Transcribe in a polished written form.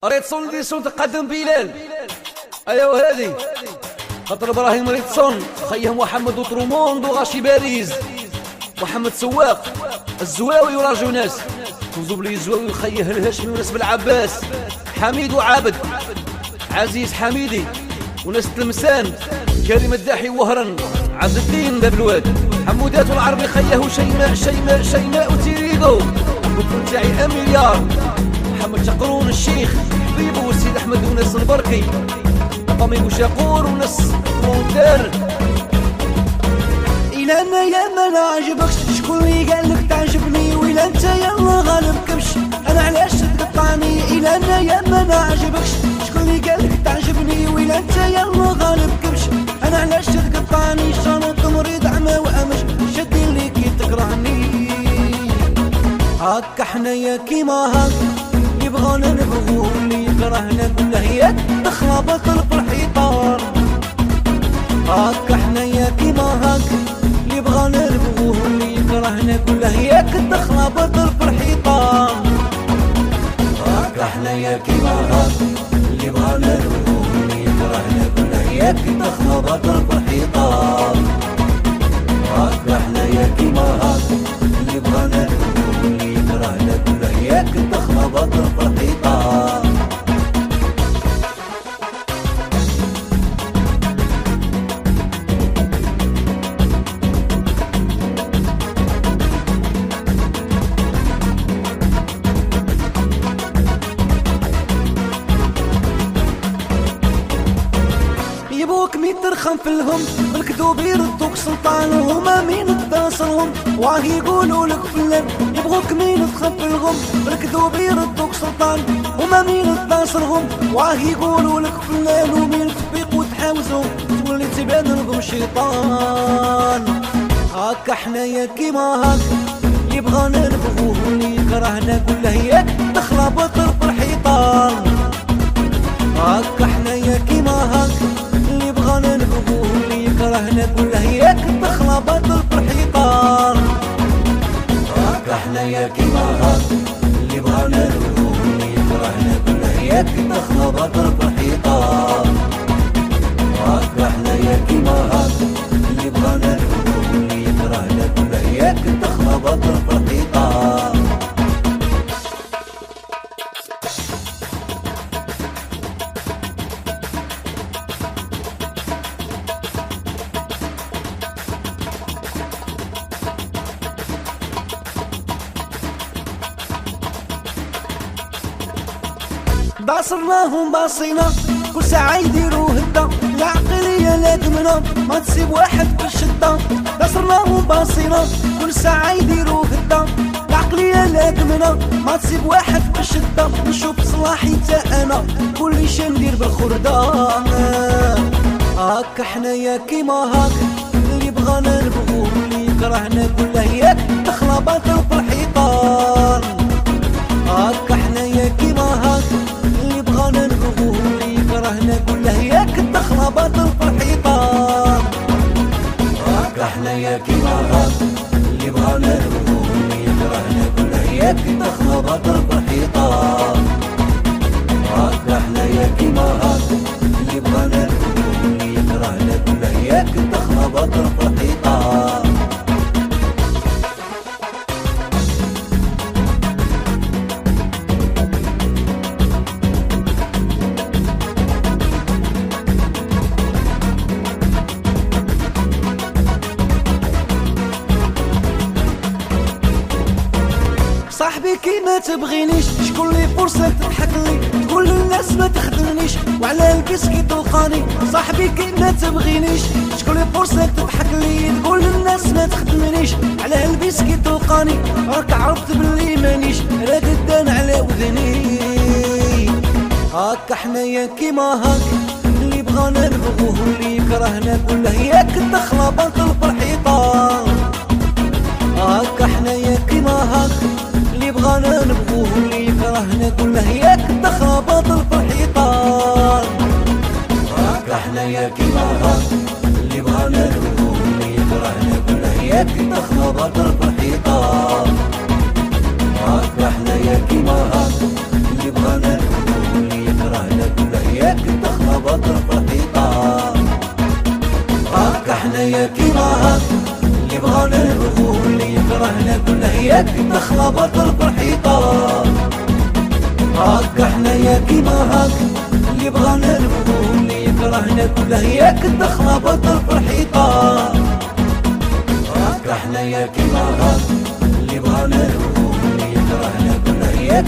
ريتسون ديسون تقدم بلال. ايوا هادي خاطر ابراهيم ريتسون خيه محمد وطروموند وغاشي باريس محمد سواق الزواوي وراجو ناس فوزوا بلي الزواوي خيه الهاشمي وناس بالعباس حميد وعابد عزيز حميدي وناس تلمسان كريم الداحي وهرن عبد الدين باب الواد حمودات والعربي خيه شيماء وتيريدو البطل تاعي اميليار محمد شقرون الشيخ حبيبو والسيد احمد وناس البركي قامي وشاقور وناس مونتير. إلا أنا يا ما لا عجبكش شكون اللي قالك تعجبني؟ وإلا أنت يلا غالب كبش أنا علاش تقطعني؟ إلا أنا يا ما لا عجبكش شكون اللي قالك تعجبني؟ وإلا أنت يلا غالب كبش أنا علاش تقطعني؟ شنط مريض عمى وأمش شدي اللي كي تكرهني هاكا حنايا كيما هاك يبغانا نبغوه اللي يكرهنا كله ياك دخله بطل في الحيطان هاكا حنايا كيما هاك اللي بغانا نبغوه اللي يكرهنا كله ياك دخله بطل في الحيطان هاكا حنايا كيما هاك اللي بغانا نبغوه اللي يكرهنا كله ياك دخله بطل في الحيطان هاكا حنايا كيما هاك اللي بغانا نبغوه اللي يكرهنا كله ياك دخله بطل في الحيطان. يبوك مين ترخم فيهم بالكذوب يردوك سلطان وهما مين تناصرهم واه يقولوا لك فلان يبغوك مين تخفلهم بالكذوب يردوك سلطان وما مين تناصرهم واه يقولوا لك فلان ومين تفيق وتحاوزهم تولي تبان لكم شيطان هاكا حنايا كيما هاك اللي بغانا نبغوه اللي يكرهنا كله ياك دخله بطل في الحيطان هاكا حنايا كيما هاك اللي بغانا نبغوه اللي يكرهنا كله ياك دخله بطل في الحيطان هاكا حنايا كيما هاك اللي بغانا نبغوه اللي يكرهنا كله ياك دخله بطل في الحيطان هاكا حنايا كيما هاك اللي بغانا نبغوه اللي يكرهنا كله ياك دخله بطل في الحيطان. باصرناهم باصينا كل ساعة يديروا هدا العقلية لازمنا ما تسيب واحد في الشدة باصرناهم باصينا كل ساعة يديروا هدا العقلية لازمنا ما تسيب واحد في الشدة نشوف صلاحي تا أنا كل شي ندير بالخردة هاكا حنايا كيما هاك اللي بغانا نبغوه اللي يكرهنا كله ياك دخله باطل في الحيطان هاكا حنايا كيما هاك اللي بغانا نبغوه اللي يكرهنا كله ياك دخله باطل في الحيطان هاكا حنايا كيما هاك اللي بغانا نبغوه اللي يكرهنا كله ياك دخله باطل في الحيطان هاكا حنايا كيما هاك اللي بغانا نبغوه اللي يكرهنا كله ياك دخله باطل في الحيطان. صاحبي كي ما تبغينيش شكون لي فرصة تضحك لي تقول للناس ما تخدمنيش وعلى البسكي تلقاني صاحبي كي ما تبغينيش شكون لي فرصة تضحك لي تقول للناس ما تخدمنيش على البسكي تلقاني راك عرفت باللي مانيش راك الدان على وذني هاكا حنايا كيما هاك اللي بغانا نبغوه اللي يكرهنا كله ياك دخله باطل في الحيطان هاكا حنايا كيما هاك اللي بغانا نبغوه اللي يكرهنا كله ياك دخله باطل في الحيطان هاكا حنايا كيما هاك اللي بغانا نبغوه اللي يكرهنا كله ياك دخله باطل في الحيطان هاكا حنايا كيما هاك اللي بغانا نبغوه اللي هياك دخلة بطل فرحيطة. هاكا حنايا كيما هاك اللي بغانا نفوق اللي يكرهنا كله هياك دخلة بطل فرحيطة. هاكا حنايا كيما هاك اللي بغانا نفوق اللي يكرهنا كله هياك